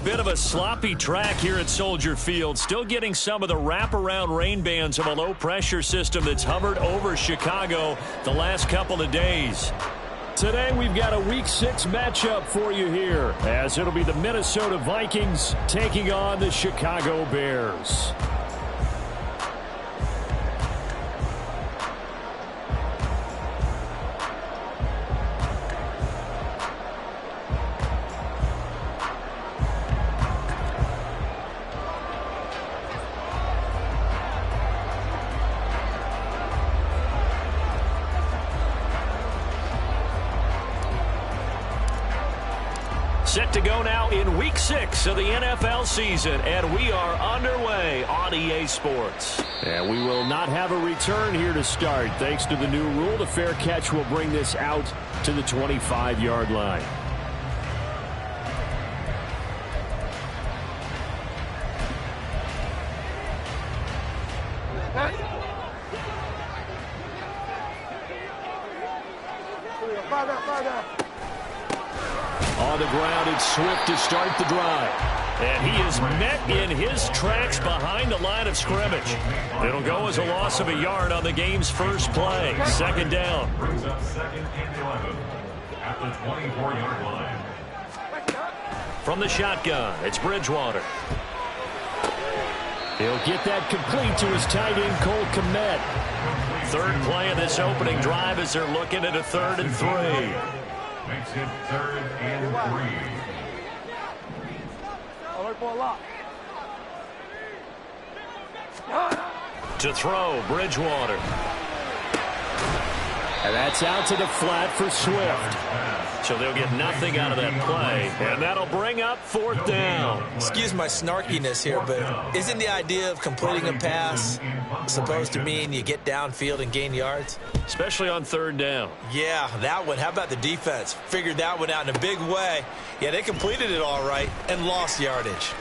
bit of a sloppy track here at Soldier Field. Still getting some of the wraparound rain bands of a low-pressure system that's hovered over Chicago the last couple of days. Today we've got a Week 6 matchup for you here, as it'll be the Minnesota Vikings taking on the Chicago Bears. Set to go now in Week 6 of the NFL season, and we are underway on EA Sports. And we will not have a return here to start. Thanks to the new rule, the fair catch will bring this out to the 25-yard line. On the ground, it's Swift to start the drive. And he is met in his tracks behind the line of scrimmage. It'll go as a loss of a yard on the game's first play. Second down. Brings up second and 11 at the 24-yard line. From the shotgun, it's Bridgewater. He'll get that complete to his tight end, Cole Kmet. Third play of this opening drive as they're looking at a 3rd and 3. Makes it 3rd and 3. To throw, Bridgewater. And that's out to the flat for Swift. So they'll get nothing out of that play, and that'll bring up 4th down. Excuse my snarkiness here, but isn't the idea of completing a pass supposed to mean you get downfield and gain yards? Especially on 3rd down. Yeah, that one. How about the defense? Figured that one out in a big way. Yeah, they completed it all right and lost yardage.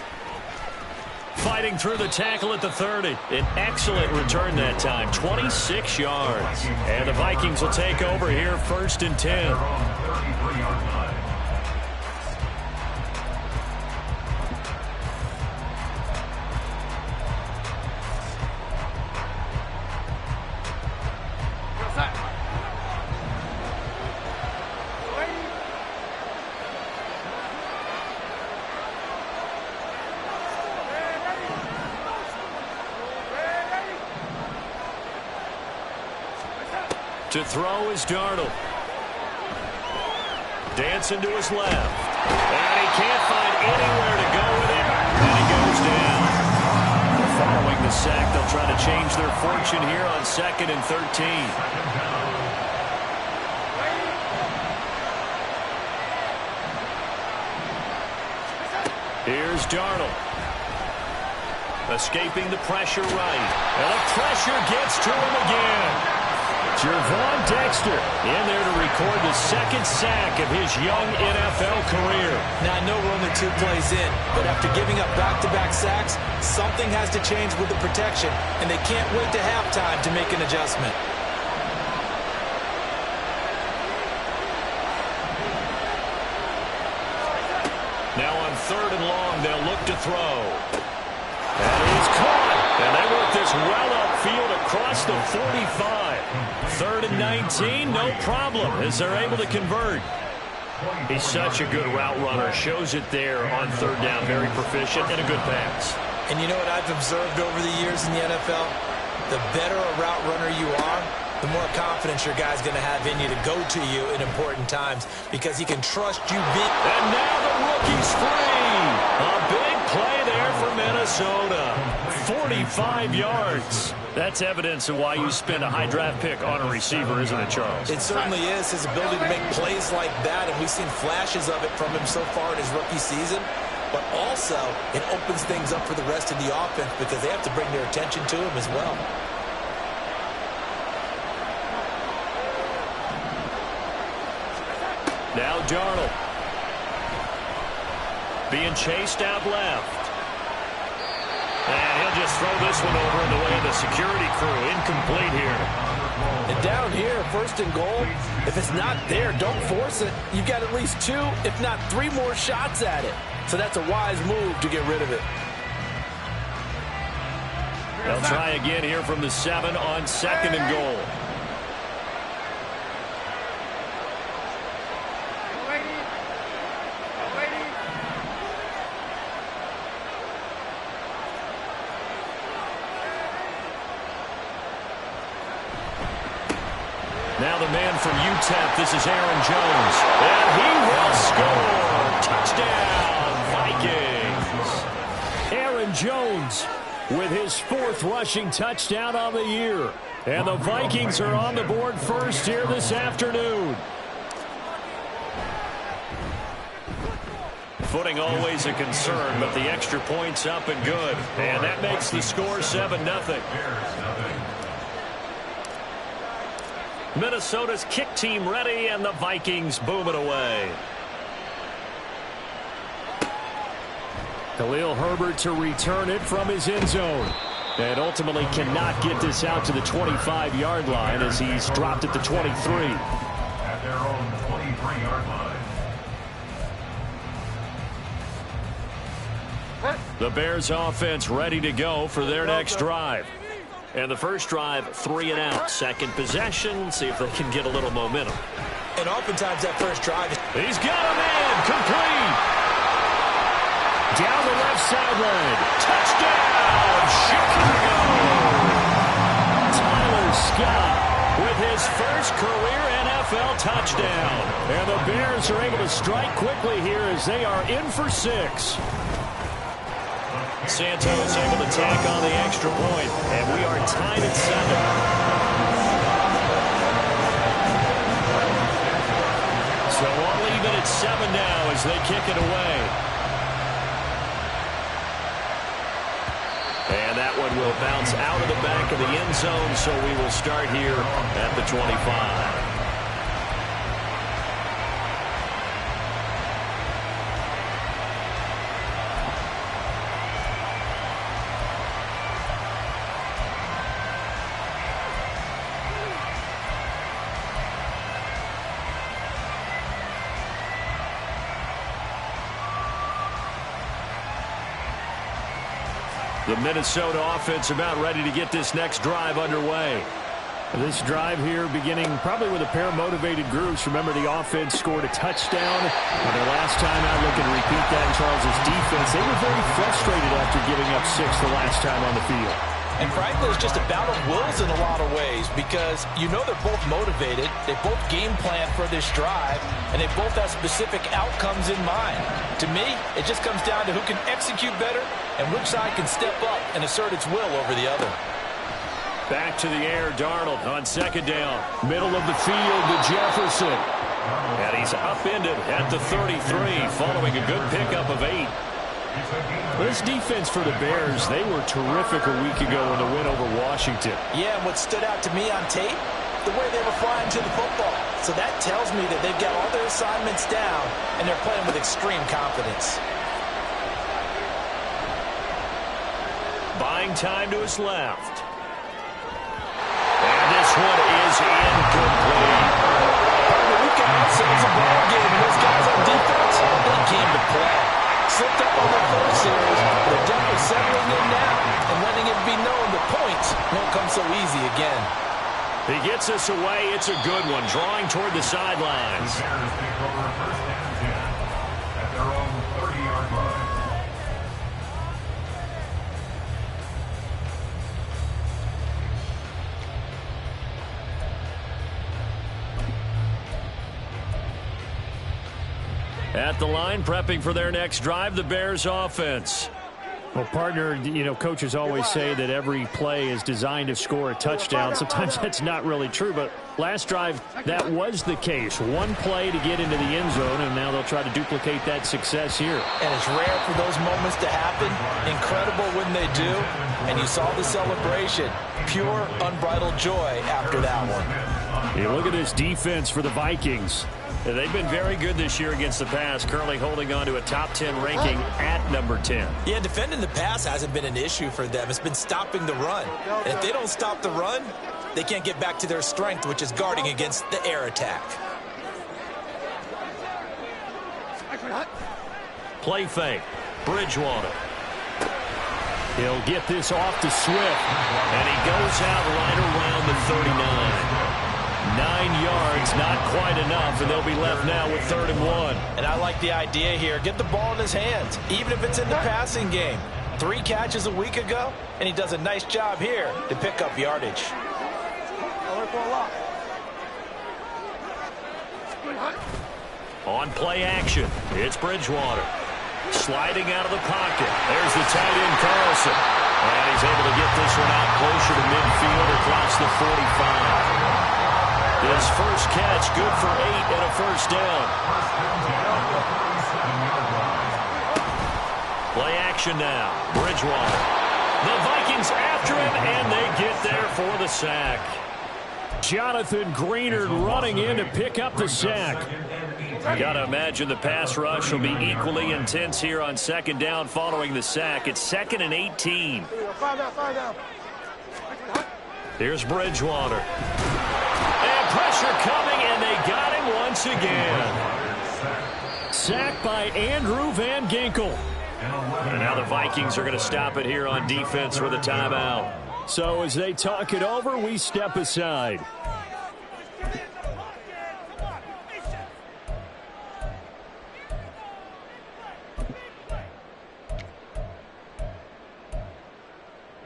Fighting through the tackle at the 30. An excellent return that time, 26 yards. And the Vikings will take over here, 1st and 10. To throw is Darnold. Dancing to his left. And he can't find anywhere to go with it. And he goes down. Following the sack, they'll try to change their fortune here on 2nd and 13. Here's Darnold. Escaping the pressure right. And the pressure gets to him again. Gervon Dexter in there to record the 2nd sack of his young NFL career. Now, I know we're only 2 plays in, but after giving up back-to-back sacks, something has to change with the protection, and they can't wait to halftime to make an adjustment. Now on 3rd and long, they'll look to throw. And he's caught. And they work this well upfield across the 45. 3rd and 19, no problem, as they're able to convert. He's such a good route runner. Shows it there on 3rd down. Very proficient and a good pass. And you know what I've observed over the years in the NFL? The better a route runner you are, the more confidence your guy's going to have in you to go to you in important times because he can trust you big. And now the rookie's free. A big play there for Minnesota. 45 yards. That's evidence of why you spend a high draft pick on a receiver, isn't it, Charles? It certainly is. His ability to make plays like that, and we've seen flashes of it from him so far in his rookie season. But also, it opens things up for the rest of the offense because they have to bring their attention to him as well. Now Darnold. Being chased out left. And he'll just throw this one over in the way of the security crew. Incomplete here. And down here, first and goal, if it's not there, don't force it. You've got at least 2, if not 3 more shots at it. So that's a wise move to get rid of it. They'll try again here from the 7 on 2nd and goal. Now the man from UTEP, this is Aaron Jones. And he will score. Touchdown, Vikings. Aaron Jones with his 4th rushing touchdown on the year. And the Vikings are on the board first here this afternoon. Footing always a concern, but the extra point's up and good. And that makes the score 7-0. Minnesota's kick team ready, and the Vikings boom it away. Khalil Herbert to return it from his end zone. And ultimately cannot get this out to the 25-yard line as he's dropped at the 23. At their own 23-yard line. The Bears offense ready to go for their next drive. And the first drive, 3 and out. Second possession, see if they can get a little momentum. And oftentimes that first drive, he's got a man, complete. Down the left sideline. Touchdown, Chicago. Tyler Scott with his first career NFL touchdown. And the Bears are able to strike quickly here as they are in for 6. Santos able to tack on the extra point, and we are tied at 7. So we'll leave it at 7 now as they kick it away. And that one will bounce out of the back of the end zone, so we will start here at the 25. The Minnesota offense about ready to get this next drive underway. This drive here beginning probably with a pair of motivated groups. Remember, the offense scored a touchdown. And their last time out, looking to repeat that in Charles' defense. They were very frustrated after giving up 6 the last time on the field. and frankly, it's just a battle of wills in a lot of ways because you know they're both motivated, they both game plan for this drive, and they both have specific outcomes in mind. To me, it just comes down to who can execute better and which side can step up and assert its will over the other. Back to the air, Darnold on second down. Middle of the field to Jefferson. And he's upended at the 33 following a good pickup of 8. This defense for the Bears, they were terrific a week ago in the win over Washington. Yeah, and what stood out to me on tape, the way they were flying to the football. So that tells me that they've got all their assignments down, and they're playing with extreme confidence. Buying time to his left. And this one is incomplete. We've got ourselves a ball game, and those guys on defense, they came to play. Slipped up on their first series, but they're definitely settling in now and letting it be known the points won't come so easy again. He gets us away. It's a good one, drawing toward the sidelines. The Bears take over first and 10 at their own 30-yard line. At the line, prepping for their next drive, the Bears offense. Well, partner, you know, coaches always say that every play is designed to score a touchdown. Sometimes that's not really true, but last drive, that was the case. One play to get into the end zone, and now they'll try to duplicate that success here. And it's rare for those moments to happen. Incredible when they do. And you saw the celebration. Pure, unbridled joy after that one. You look at this defense for the Vikings. They've been very good this year against the pass, currently holding on to a top 10 ranking at number 10. Yeah, defending the pass hasn't been an issue for them. It's been stopping the run. And if they don't stop the run, they can't get back to their strength, which is guarding against the air attack. Play fake. Bridgewater. He'll get this off to Swift. And he goes out right around the 39. 9 yards, not quite enough, and they'll be left now with 3rd and 1. And I like the idea here. Get the ball in his hands, even if it's in the passing game. 3 catches a week ago, and he does a nice job here to pick up yardage. On play action, it's Bridgewater. Sliding out of the pocket. There's the tight end, Carlson. And he's able to get this one out closer to midfield across the 45. His first catch, good for 8 and a first down. Play action now. Bridgewater. The Vikings after him, and they get there for the sack. Jonathan Greenard running in to pick up the sack. Got to imagine the pass rush will be equally intense here on 2nd down following the sack. It's 2nd and 18. Here's Bridgewater. And pressure coming, and they got him once again. Sacked by Andrew Van Ginkel. And now the Vikings are going to stop it here on defense with a timeout. So as they talk it over, we step aside.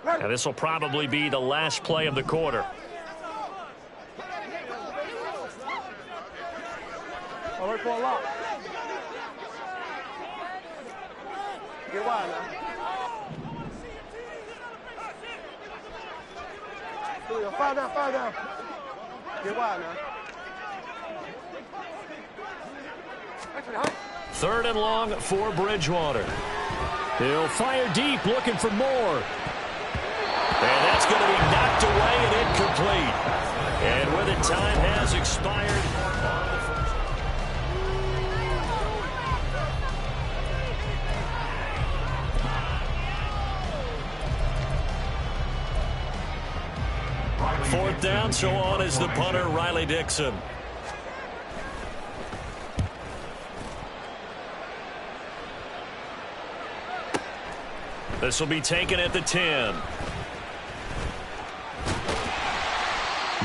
Now this will probably be the last play of the quarter. Fire down. Get wide now. 3rd and long for Bridgewater. He'll fire deep, looking for more. And that's going to be knocked away and incomplete. And with it, time has expired. Fourth down, so on is the punter, Riley Dixon. This will be taken at the 10.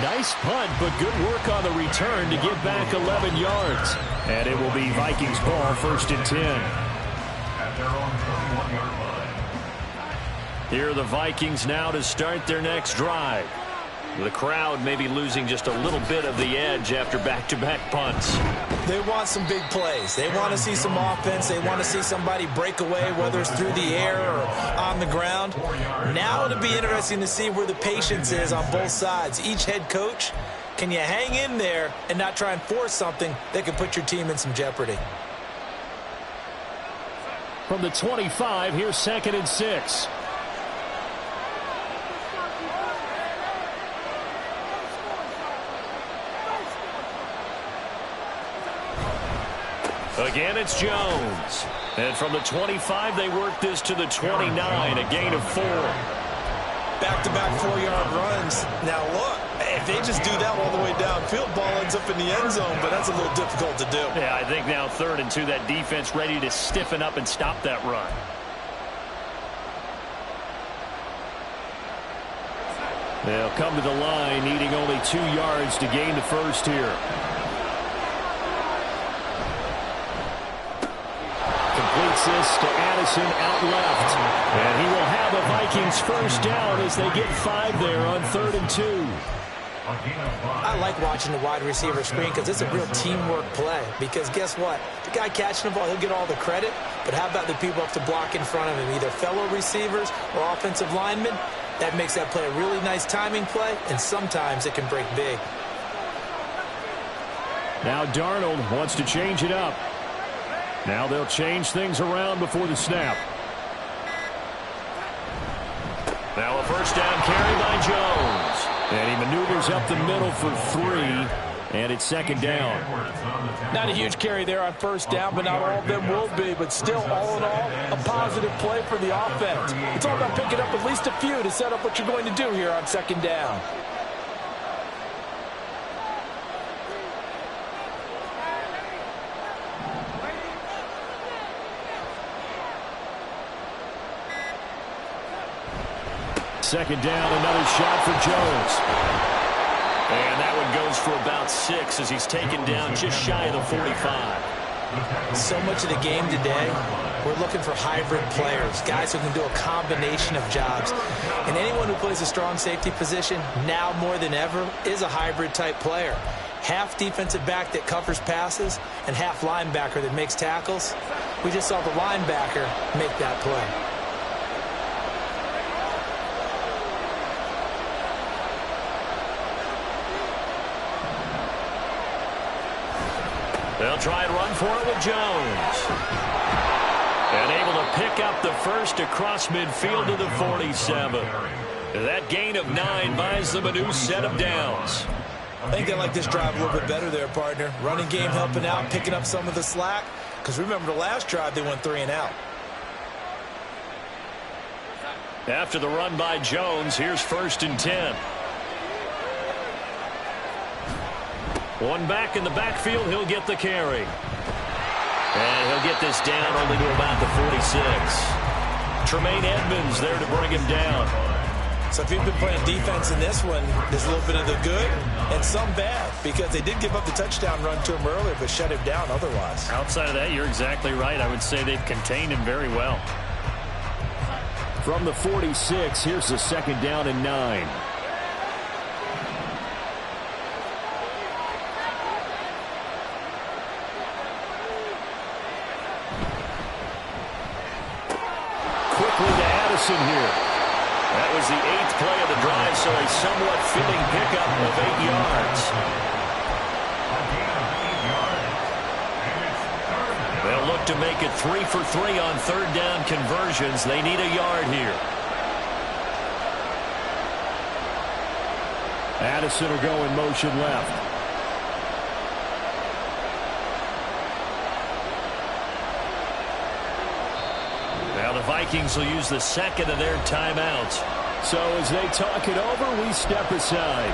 Nice punt, but good work on the return to get back 11 yards. And it will be Vikings ball, 1st and 10. At their own 21-yard line. Here are the Vikings now to start their next drive. The crowd may be losing just a little bit of the edge after back-to-back punts. They want some big plays. They want to see some offense. They want to see somebody break away, whether it's through the air or on the ground. Now it'll be interesting to see where the patience is on both sides. Each head coach, can you hang in there and not try and force something that could put your team in some jeopardy? From the 25, here's 2nd and 6. Again, it's Jones. And from the 25, they work this to the 29, a gain of 4. Back-to-back 4-yard runs. Now, look, if they just do that all the way downfield, ball ends up in the end zone, but that's a little difficult to do. Yeah, I think now 3rd and 2, that defense ready to stiffen up and stop that run. They'll come to the line, needing only 2 yards to gain the first here. Completes this to Addison out left. And he will have a Vikings first down as they get 5 there on 3rd and 2. I like watching the wide receiver screen because it's a real teamwork play. Because guess what? The guy catching the ball, he'll get all the credit. But how about the people up to block in front of him, either fellow receivers or offensive linemen? That makes that play a really nice timing play, and sometimes it can break big. Now Darnold wants to change it up. Now they'll change things around before the snap. Now a first down carry by Jones. And he maneuvers up the middle for 3. And it's 2nd down. Not a huge carry there on first down, but not all of them will be. But still, all in all, a positive play for the offense. It's all about picking up at least a few to set up what you're going to do here on 2nd down. second down, another shot for Jones. And that one goes for about 6 as he's taken down just shy of the 45. So much of the game today, we're looking for hybrid players, guys who can do a combination of jobs. And anyone who plays a strong safety position, now more than ever, is a hybrid-type player. Half defensive back that covers passes and half linebacker that makes tackles. We just saw the linebacker make that play. They'll try and run for it with Jones. And able to pick up the first across midfield to the 47. That gain of 9 buys them a new set of downs. I think they like this drive a little bit better there, partner. Running game helping out, picking up some of the slack. Because remember the last drive, they went 3 and out. After the run by Jones, here's 1st and 10. One back in the backfield, he'll get the carry. And he'll get this down only to about the 46. Tremaine Edmonds there to bring him down. So if you've been playing defense in this one, there's a little bit of the good and some bad, because they did give up the touchdown run to him earlier, but shut him down otherwise. Outside of that, you're exactly right. I would say they've contained him very well. From the 46, here's the 2nd down and 9. Quickly to Addison here. That was the 8th play of the drive, so a somewhat fitting pickup of 8 yards. They'll look to make it 3 for 3 on 3rd down conversions. They need a yard here. Addison will go in motion left. Now the Vikings will use the 2nd of their timeouts. So as they talk it over, we step aside.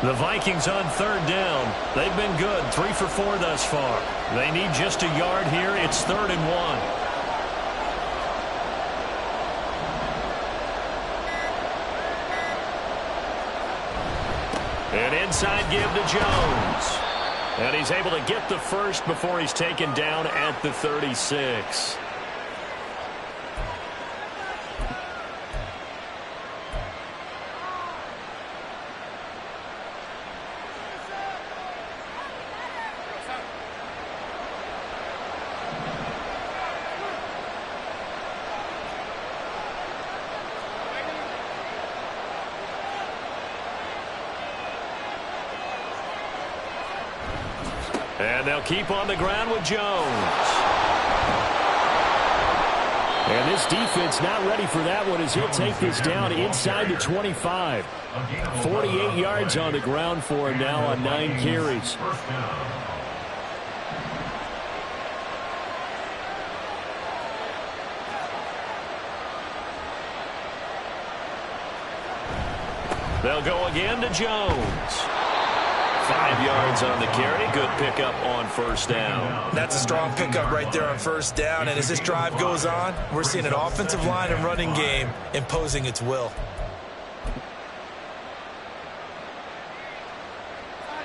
The Vikings on 3rd down. They've been good, 3 for 4 thus far. They need just a yard here. It's 3rd and 1. An inside give to Jones. And he's able to get the first before he's taken down at the 36. And they'll keep on the ground with Jones. And this defense not ready for that one as he'll take this down inside the 25. 48 yards on the ground for him now on 9 carries. They'll go again to Jones. 5 yards on the carry. Good pickup on 1st down. That's a strong pickup right there on 1st down. And as this drive goes on, we're seeing an offensive line and running game imposing its will.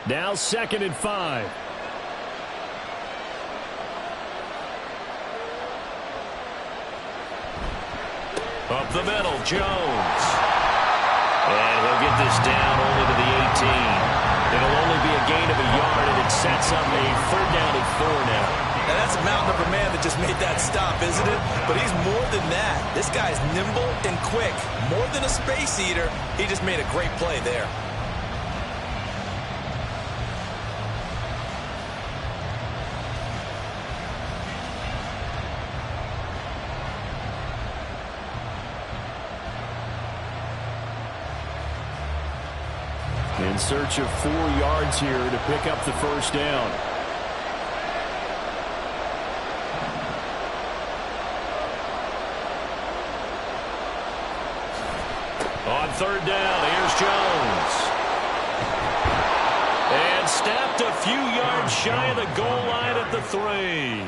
Now 2nd and 5. Up the middle, Jones. And he'll get this down only to the 18. It'll only be a gain of a yard, and it sets up a 3rd down and 4 now. Now that's a mountain of a man that just made that stop, isn't it? But he's more than that. This guy's nimble and quick. More than a space eater. He just made a great play there. In search of 4 yards here to pick up the first down. On third down, here's Jones. And snapped a few yards shy of the goal line at the 3.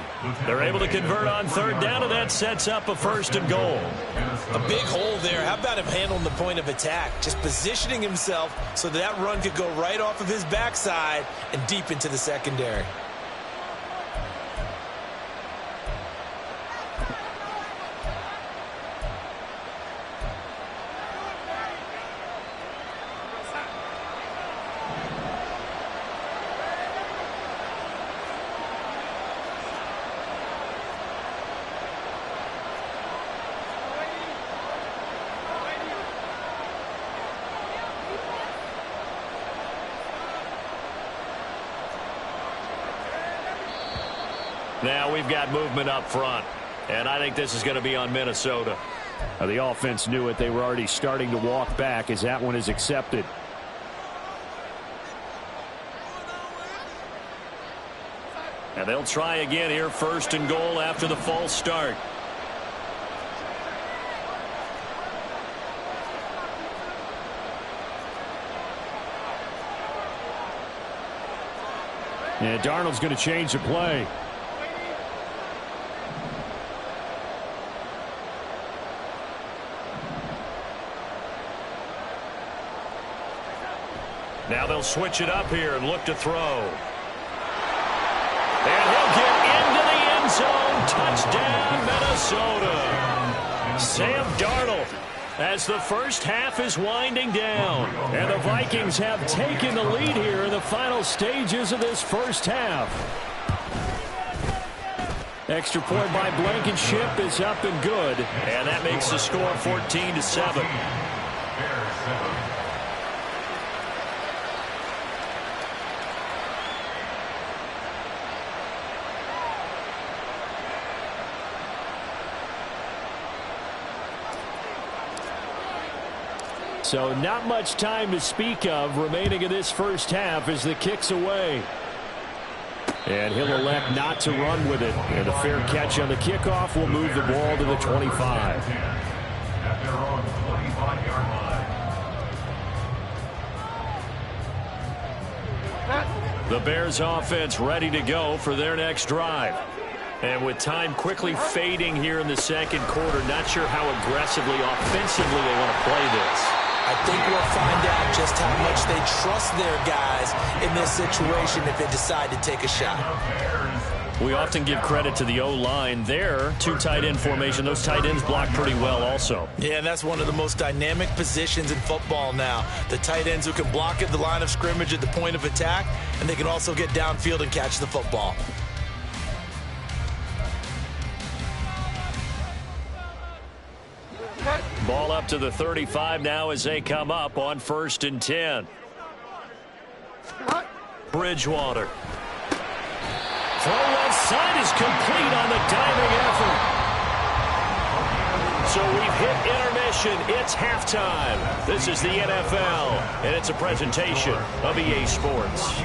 They're able to convert on third down, and that sets up a first and goal. A big hole there. How about him handling the point of attack? Just positioning himself so that run could go right off of his backside and deep into the secondary. Now we've got movement up front, and I think this is going to be on Minnesota. The offense knew it. They were already starting to walk back as that one is accepted. And they'll try again here, first and goal after the false start. And Darnold's going to change the play. Now they'll switch it up here and look to throw. And he'll get into the end zone. Touchdown, Minnesota. Sam Darnold, as the first half is winding down. And the Vikings have taken the lead here in the final stages of this first half. Extra point by Blankenship is up and good. And that makes the score 14-7. So not much time to speak of remaining in this first half as the kick's away. And he'll elect not to run with it. And a fair catch on the kickoff will move the ball to the 25. At their own 25-yard line. The Bears offense ready to go for their next drive. And with time quickly fading here in the second quarter, not sure how aggressively, offensively they want to play this. I think we'll find out just how much they trust their guys in this situation if they decide to take a shot. We often give credit to the O-line there. 2 tight end formation. Those tight ends block pretty well also. Yeah, and that's one of the most dynamic positions in football now. The tight ends who can block at the line of scrimmage at the point of attack, and they can also get downfield and catch the football. Ball up to the 35 now as they come up on 1st and 10. Bridgewater. Throw left side is complete on the diving effort. So we've hit intermission. It's halftime. This is the NFL, and it's a presentation of EA Sports.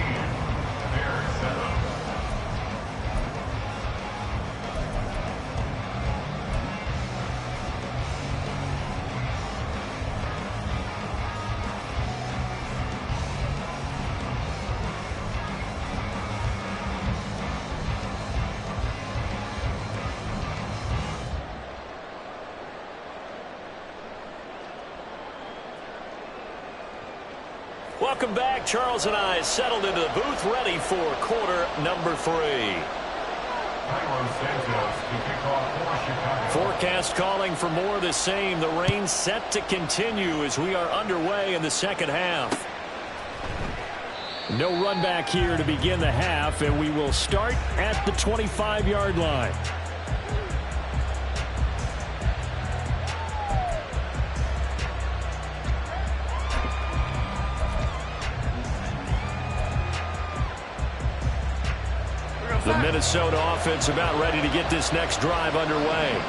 Welcome back. Charles and I settled into the booth, ready for quarter number 3. Forecast calling for more of the same. The rain set to continue as we are underway in the second half. No run back here to begin the half, and we will start at the 25-yard line. The Minnesota offense about ready to get this next drive underway.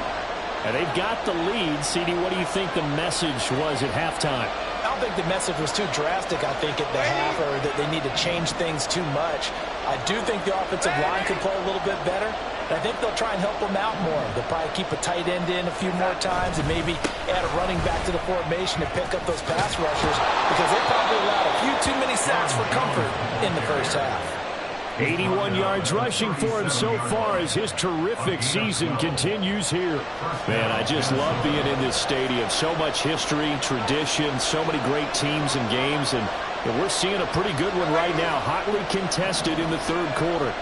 And they've got the lead. CD, what do you think the message was at halftime? don't think the message was too drastic, I think, at the half, or that they need to change things too much. I do think the offensive line could play a little bit better. I think they'll try and help them out more. They'll probably keep a tight end in a few more times and maybe add a running back to the formation to pick up those pass rushers, because they probably allowed a few too many sacks for comfort in the first half. 81 yards rushing for him so far as his terrific season continues here. Man, I just love being in this stadium. So much history, tradition, so many great teams and games, and we're seeing a pretty good one right now, hotly contested in the third quarter.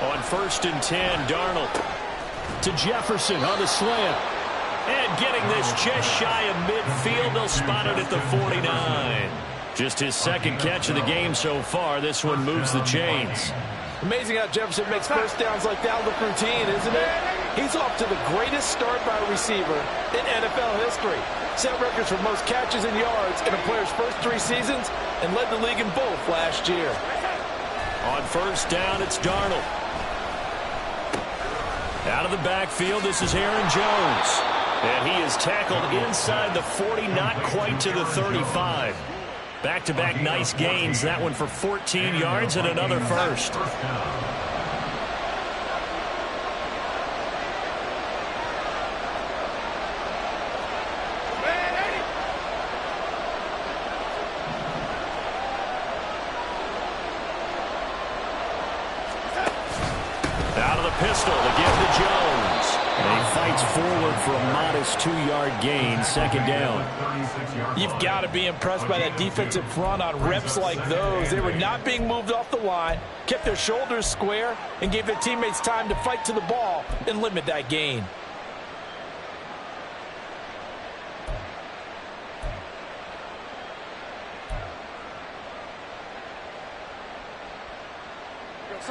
On 1st and 10, Darnold to Jefferson on the slant. And getting this just shy of midfield, they'll spot it at the 49. Just his second catch of the game so far. This one moves the chains. Amazing how Jefferson makes first downs like that look routine, isn't it? He's off to the greatest start by a receiver in NFL history. Set records for most catches and yards in a player's first 3 seasons and led the league in both last year. On 1st down, it's Darnold. Out of the backfield, this is Aaron Jones. And he is tackled inside the 40, not quite to the 35. Back-to-back nice gains. That one for 14 yards and another first. Out of the pistol to give to Jones. And he fights forward for a modest 2-yard gain, 2nd down. You've got to be impressed by that defensive front on reps like those. They were not being moved off the line, kept their shoulders square, and gave their teammates time to fight to the ball and limit that gain.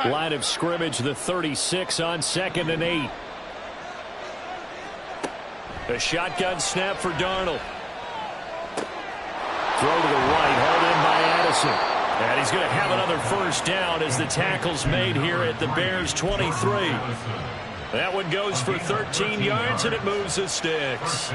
Line of scrimmage, the 36 on 2nd and 8. A shotgun snap for Darnold. Throw to the right, hauled in by Addison. And he's going to have another first down as the tackle's made here at the Bears' 23. That one goes for 13 yards, and it moves the sticks.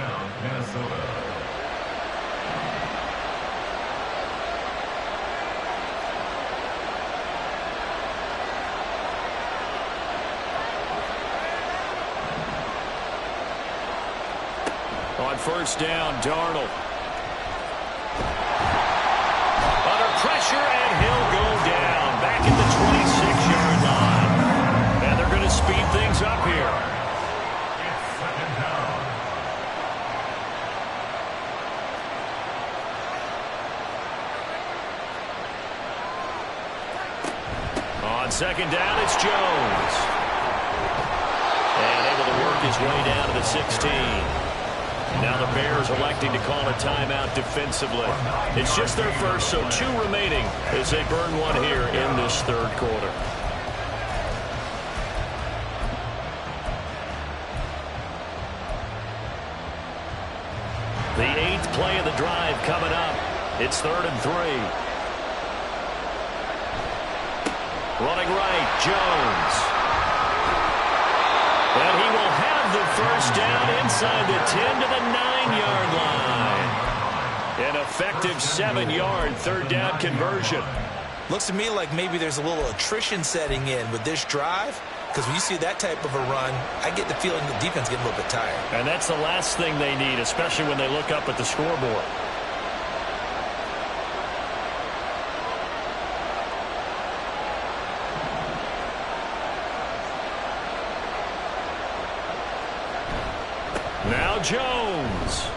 On 1st down, Darnold. Under pressure, and he'll go down. Back at the 26-yard line. And they're going to speed things up here. On 2nd down, it's Jones. And able to work his way down to the 16. Now the Bears electing to call a timeout defensively. It's just their first, so 2 remaining as they burn one here in this third quarter. The 8th play of the drive coming up. It's 3rd and 3. Running right, Jones. And he will have the first down inside the 10 to the 9-yard line. An effective 7-yard 3rd down conversion. Looks to me like maybe there's a little attrition setting in with this drive, because when you see that type of a run, I get the feeling the defense getting a little bit tired. And that's the last thing they need, especially when they look up at the scoreboard. Now Jones.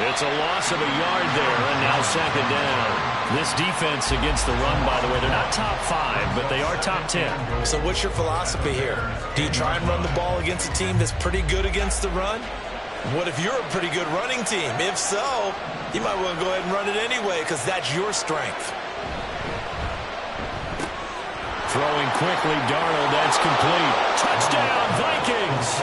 It's a loss of a yard there, and now 2nd down. This defense against the run, by the way, they're not top 5, but they are top 10. So what's your philosophy here? Do you try and run the ball against a team that's pretty good against the run? What if you're a pretty good running team? If so, you might want to go ahead and run it anyway, because that's your strength. Throwing quickly, Darnold, that's complete. Touchdown, Vikings!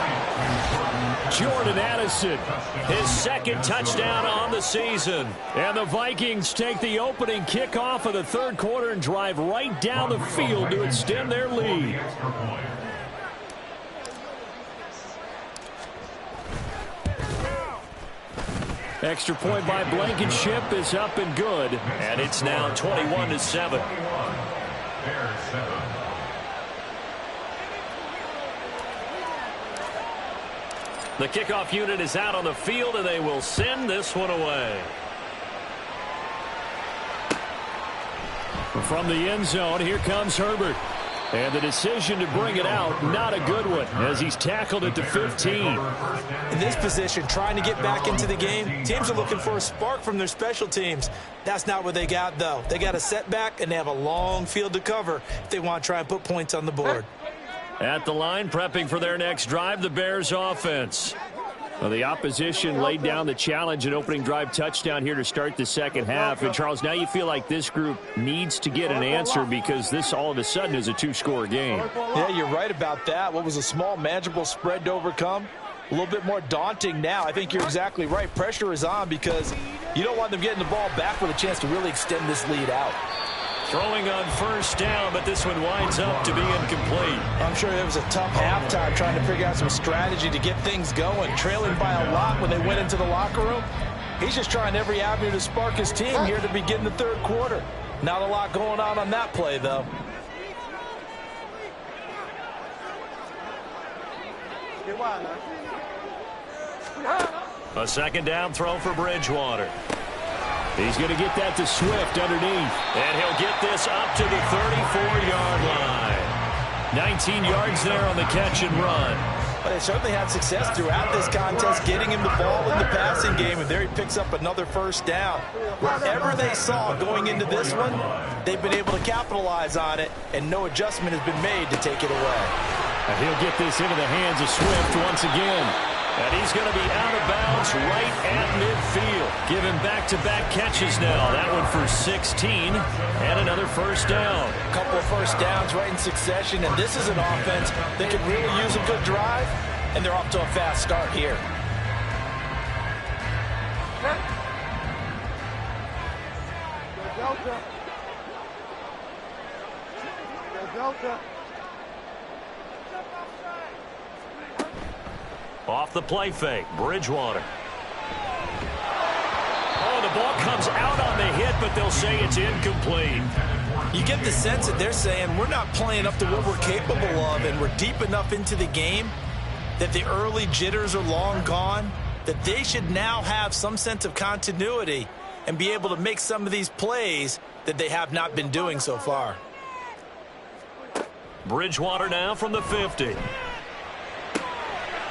Jordan Addison, his 2nd touchdown on the season. And the Vikings take the opening kickoff of the third quarter and drive right down the field to extend their lead. Extra point by Blankenship is up and good. And it's now 21-7. Bears 7. The kickoff unit is out on the field, and they will send this one away. From the end zone, here comes Herbert. And the decision to bring it out, not a good one, as he's tackled at the 15. In this position, trying to get back into the game, teams are looking for a spark from their special teams. That's not what they got, though. They got a setback, and they have a long field to cover if they want to try and put points on the board. At the line, prepping for their next drive, the Bears offense. Well, the opposition laid down the challenge, an opening drive touchdown here to start the second half. And, Charles, now you feel like this group needs to get an answer because this all of a sudden is a two-score game. Yeah, you're right about that. What was a small, manageable spread to overcome? A little bit more daunting now. I think you're exactly right. Pressure is on because you don't want them getting the ball back with a chance to really extend this lead out. Throwing on first down, but this one winds up to be incomplete. I'm sure it was a tough halftime trying to figure out some strategy to get things going. Trailing by a lot when they went into the locker room. He's just trying every avenue to spark his team here to begin the third quarter. Not a lot going on that play, though. A second down throw for Bridgewater. He's going to get that to Swift underneath. And he'll get this up to the 34-yard line. 19 yards there on the catch and run. But they certainly had success throughout this contest, getting him the ball in the passing game, and there he picks up another first down. Whatever they saw going into this one, they've been able to capitalize on it, and no adjustment has been made to take it away. And he'll get this into the hands of Swift once again. And he's going to be out of bounds right at midfield. Giving back-to-back catches now. That one for 16 and another first down. A couple of first downs right in succession, and this is an offense that could really use a good drive, and they're off to a fast start here. Delta. Off the play fake, Bridgewater. Oh, the ball comes out on the hit, but they'll say it's incomplete. You get the sense that they're saying we're not playing up to what we're capable of, and we're deep enough into the game that the early jitters are long gone, that they should now have some sense of continuity and be able to make some of these plays that they have not been doing so far. Bridgewater now from the 50.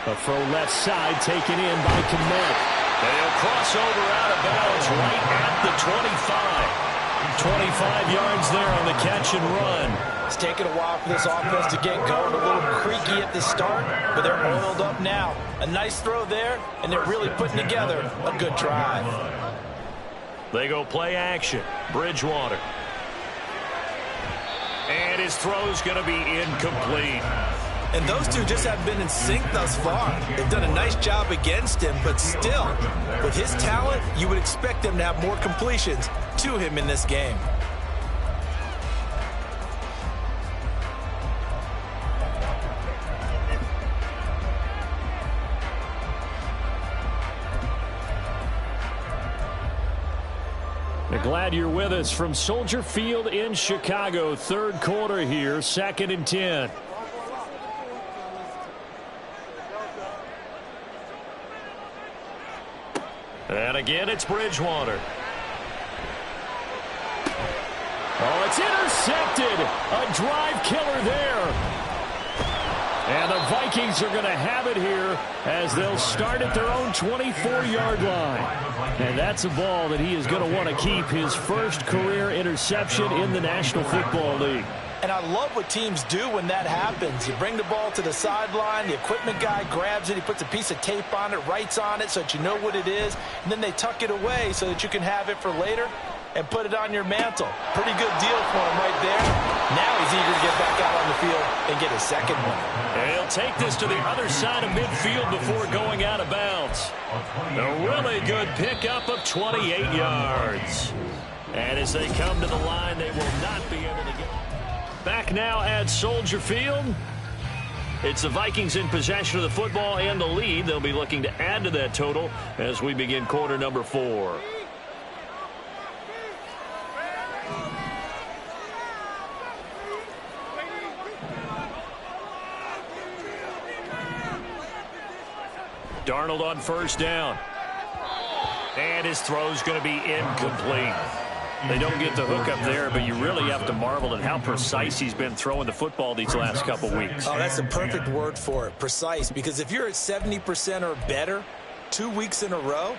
A throw left side taken in by Kmet. They'll cross over out of bounds right at the 25. 25 yards there on the catch and run. It's taken a while for this offense to get going. A little creaky at the start, but they're oiled up now. A nice throw there, and they're really putting together a good drive. They go play action. Bridgewater. And his throw's going to be incomplete. And those two just have been in sync thus far. They've done a nice job against him, but still, with his talent, you would expect them to have more completions to him in this game. Glad you're with us from Soldier Field in Chicago. Third quarter here, 2nd and 10. And again, it's Bridgewater. Oh, it's intercepted. A drive killer there. And the Vikings are going to have it here as they'll start at their own 24-yard line. And that's a ball that he is going to want to keep, his first career interception in the National Football League. And I love what teams do when that happens. You bring the ball to the sideline, the equipment guy grabs it, he puts a piece of tape on it, writes on it so that you know what it is, and then they tuck it away so that you can have it for later and put it on your mantle. Pretty good deal for him right there. Now he's eager to get back out on the field and get his second one. And he'll take this to the other side of midfield before going out of bounds. A really good pickup of 28 yards. And as they come to the line, they will not be able to get... Back now at Soldier Field. It's the Vikings in possession of the football and the lead. They'll be looking to add to that total as we begin quarter number 4. Darnold on first down. And his throw's going to be incomplete. They don't get the hook up there, but you really have to marvel at how precise he's been throwing the football these last couple weeks. Oh, that's the perfect word for it, precise, because if you're at 70% or better 2 weeks in a row,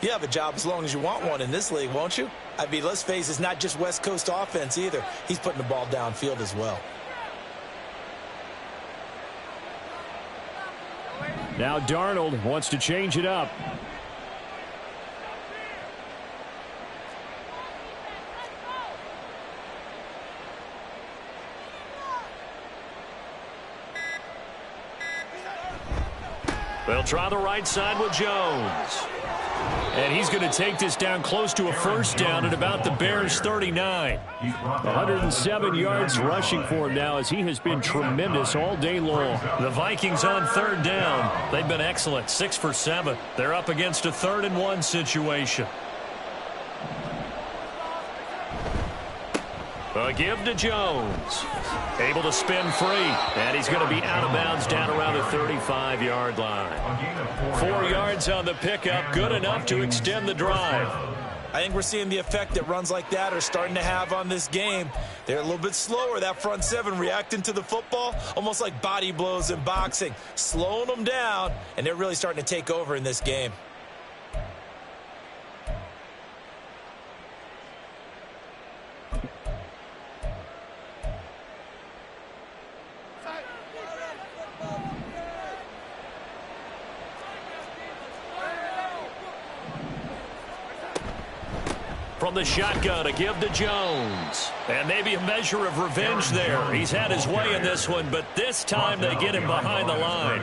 you have a job as long as you want one in this league, won't you? I mean, let's face it, it's not just West Coast offense either. He's putting the ball downfield as well. Now Darnold wants to change it up. They'll try the right side with Jones. And he's going to take this down close to a first down at about the Bears' 39. 107 yards rushing for him now as he has been tremendous all day long. The Vikings on third down. They've been excellent, 6 for 7. They're up against a 3rd and 1 situation. A give to Jones. Able to spin free. And he's going to be out of bounds down around the 35-yard line. 4 yards on the pickup. Good enough to extend the drive. I think we're seeing the effect that runs like that are starting to have on this game. They're a little bit slower, that front seven, reacting to the football, almost like body blows in boxing, slowing them down, and they're really starting to take over in this game. From the shotgun, a give to Jones. And maybe a measure of revenge there. He's had his way in this one, but this time they get him behind the line.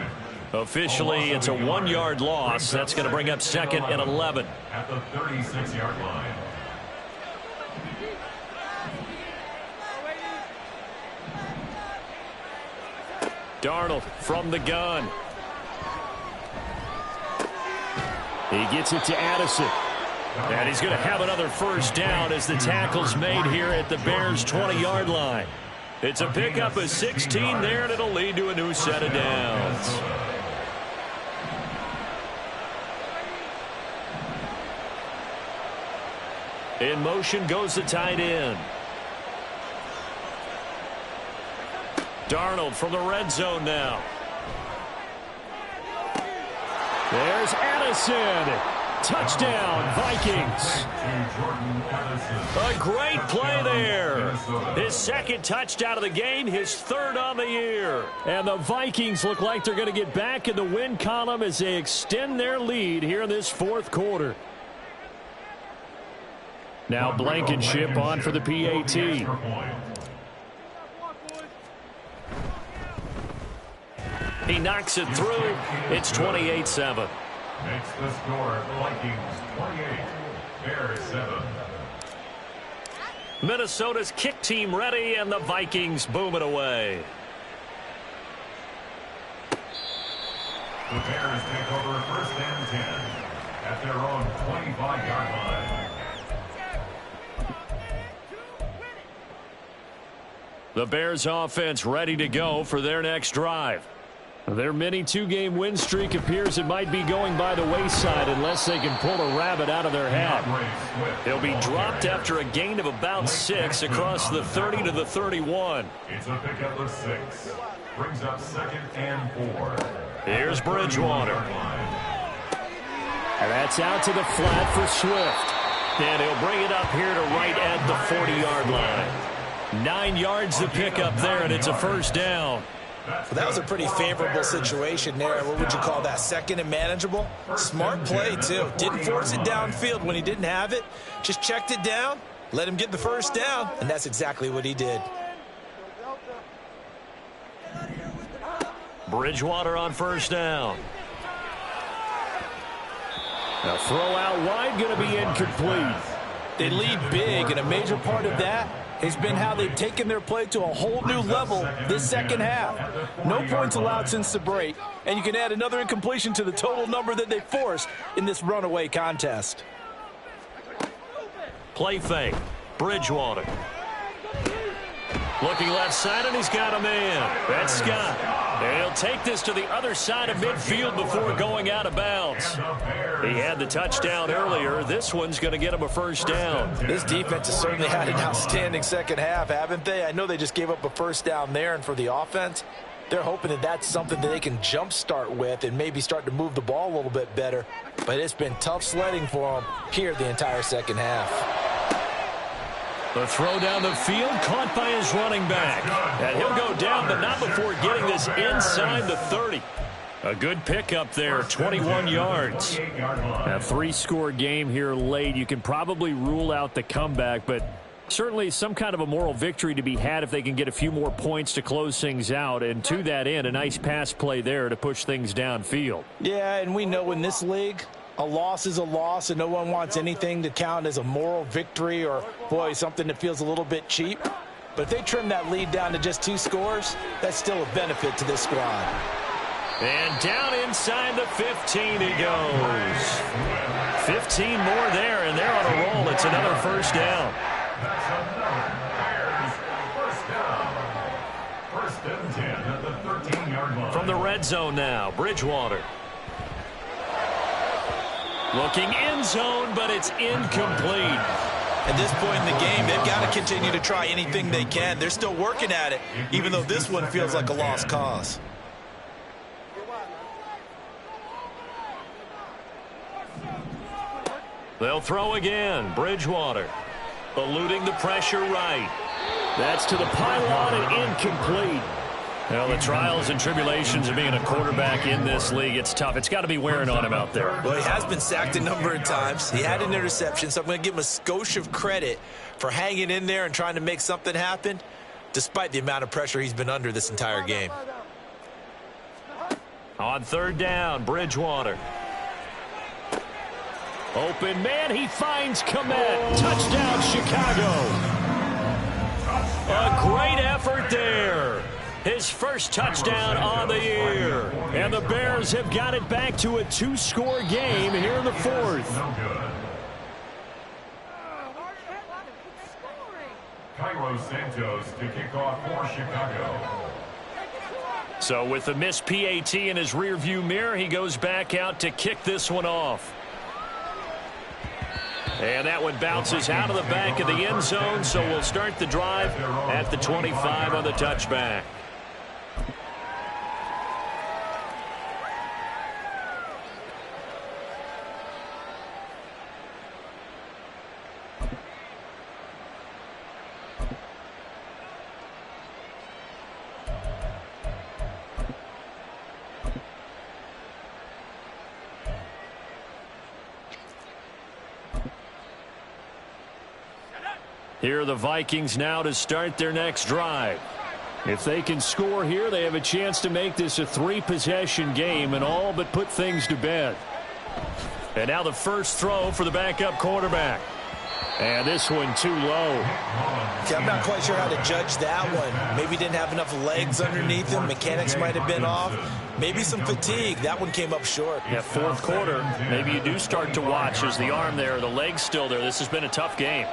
Officially, it's a 1-yard loss. That's going to bring up 2nd and 11. At the 36-yard line. Darnold from the gun. He gets it to Addison. And he's going to have another first down as the tackle's made here at the Bears' 20-yard line. It's a pickup of 16 there, and it'll lead to a new set of downs. In motion goes the tight end. Darnold from the red zone now. There's Addison. Touchdown, Vikings. A great play there. His 2nd touchdown of the game, his 3rd on the year. And the Vikings look like they're going to get back in the win column as they extend their lead here in this 4th quarter. Now Blankenship on for the PAT. He knocks it through. It's 28-7. Makes the score Vikings 28, Bears 7. Minnesota's kick team ready, and the Vikings boom it away. The Bears take over 1st and 10 at their own 25-yard line. The Bears offense ready to go for their next drive. Their mini 2-game win streak appears it might be going by the wayside unless they can pull a rabbit out of their hat. They'll be dropped after a gain of about 6 across the 30 to the 31. It's a pickup of 6. Brings up 2nd and 4. Here's Bridgewater. And that's out to the flat for Swift. And he'll bring it up here to right at the 40-yard line. 9 yards to pick up there, and it's a first down. Well, that was a pretty favorable situation there. What would you call that? 2nd and manageable? Smart play, too. Didn't force it downfield when he didn't have it. Just checked it down, let him get the first down, and that's exactly what he did. Bridgewater on first down. Now throw out wide, going to be incomplete. They lead big, and a major part of that has been how they've taken their play to a whole new level this second half. No points allowed since the break, and you can add another incompletion to the total number that they forced in this runaway contest. Play fake. Bridgewater. Looking left side, and he's got a man. That's Scott. And he'll take this to the other side of midfield before going out of bounds. He had the touchdown earlier. This one's going to get him a first down. This defense has certainly had an outstanding second half, haven't they? I know they just gave up a first down there, and for the offense, they're hoping that that's something that they can jumpstart with and maybe start to move the ball a little bit better. But it's been tough sledding for them here the entire second half. The throw down the field, caught by his running back. And he'll go down, but not before getting this inside the 30. A good pickup there, 21 yards. A 3-score game here late. You can probably rule out the comeback, but certainly some kind of a moral victory to be had if they can get a few more points to close things out. And to that end, a nice pass play there to push things downfield. Yeah, and we know in this league, a loss is a loss, and no one wants anything to count as a moral victory or, boy, something that feels a little bit cheap. But if they trim that lead down to just 2 scores, that's still a benefit to this squad. And down inside the 15 he goes. 15 more there, and they're on a roll. It's another first down. That's another Bears first down. First and 10 at the 13-yard line. From the red zone now, Bridgewater. Looking end zone, but it's incomplete. At this point in the game, they've got to continue to try anything they can. They're still working at it, even though this one feels like a lost cause. They'll throw again. Bridgewater eluding the pressure right. That's to the pylon and incomplete. Well, the trials and tribulations of being a quarterback in this league, it's tough. It's got to be wearing on him out there. Well, he has been sacked a number of times. He had an interception, so I'm going to give him a skosh of credit for hanging in there and trying to make something happen, despite the amount of pressure he's been under this entire game. On third down, Bridgewater. Open man, he finds Kmet. Touchdown, Chicago. A great effort there. His first touchdown on the year. And the Bears have got it back to a 2-score game here in the 4th. No good. Cairo Santos to kick off for Chicago. So with the missed PAT in his rearview mirror, he goes back out to kick this one off. And that one bounces out of the back of the end zone, so we'll start the drive at the 25 on the touchback. Here are the Vikings now to start their next drive. If they can score here, they have a chance to make this a 3-possession game and all but put things to bed. And now the first throw for the backup quarterback. And this one too low. See, I'm not quite sure how to judge that one. Maybe didn't have enough legs underneath him. Mechanics might have been off. Maybe some fatigue. That one came up short. Yeah, 4th quarter, maybe you do start to watch as the arm there, the leg's still there. This has been a tough game.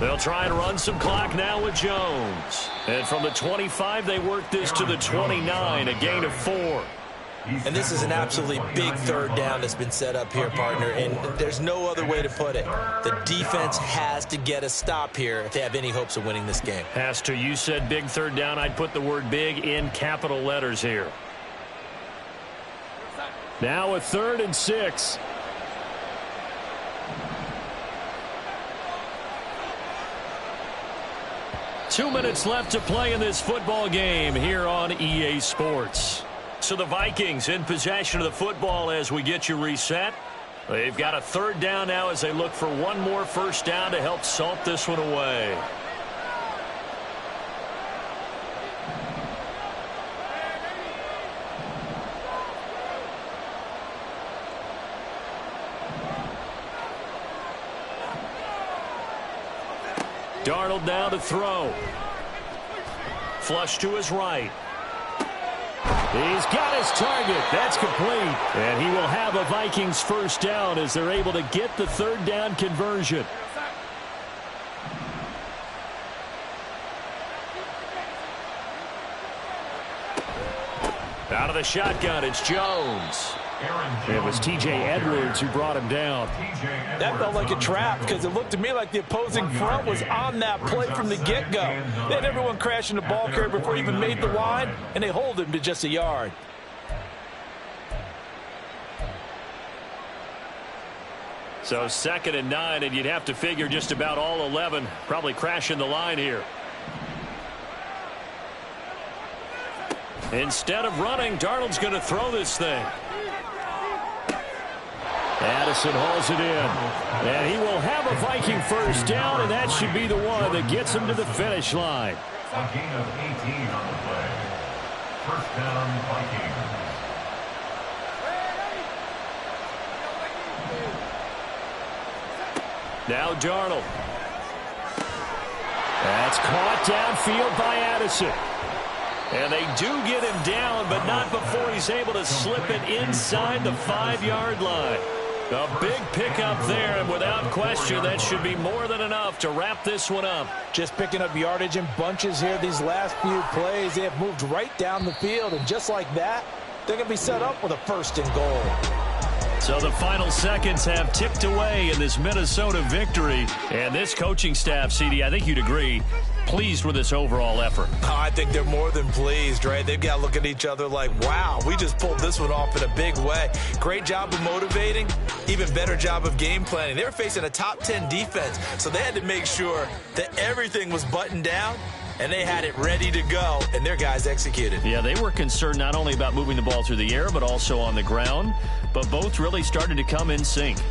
They'll try and run some clock now with Jones. And from the 25, they work this to the 29, a gain of 4. And this is an absolutely big third down that's been set up here, partner, and there's no other way to put it. The defense has to get a stop here if they have any hopes of winning this game. Has to. You said big third down. I'd put the word big in capital letters here. Now a 3rd and 6. Two minutes left to play in this football game here on EA Sports. So the Vikings in possession of the football as we get you reset. They've got a third down now as they look for one more first down to help salt this one away. Darnold now to throw. Flush to his right. He's got his target. That's complete. And he will have a Vikings first down as they're able to get the third down conversion. Out of the shotgun, it's Jones. It was T.J. Edwards who brought him down. That felt like a trap because it looked to me like the opposing front was on that play from the get-go. They had everyone crashing the ball carrier before he even made the line, and they hold him to just a yard. So 2nd and 9, and you'd have to figure just about all 11 probably crashing the line here. Instead of running, Darnold's going to throw this thing. Addison hauls it in. And he will have a Viking first down, and that should be the one that gets him to the finish line. A gain of 18 on the play. First down, Vikings. Now Darnold. That's caught downfield by Addison. And they do get him down, but not before he's able to slip it inside the 5-yard line. A big pickup there, and without question, that should be more than enough to wrap this one up. Just picking up yardage in bunches here these last few plays. They have moved right down the field, and just like that, they're going to be set up with a 1st and goal. So the final seconds have ticked away in this Minnesota victory. And this coaching staff, CD, I think you'd agree, pleased with this overall effort. Oh, I think they're more than pleased, right? They've got to look at each other like, wow, we just pulled this one off in a big way. Great job of motivating, even better job of game planning. They were facing a top 10 defense, so they had to make sure that everything was buttoned down, and they had it ready to go, and their guys executed. Yeah, they were concerned not only about moving the ball through the air, but also on the ground. But both really started to come in sync.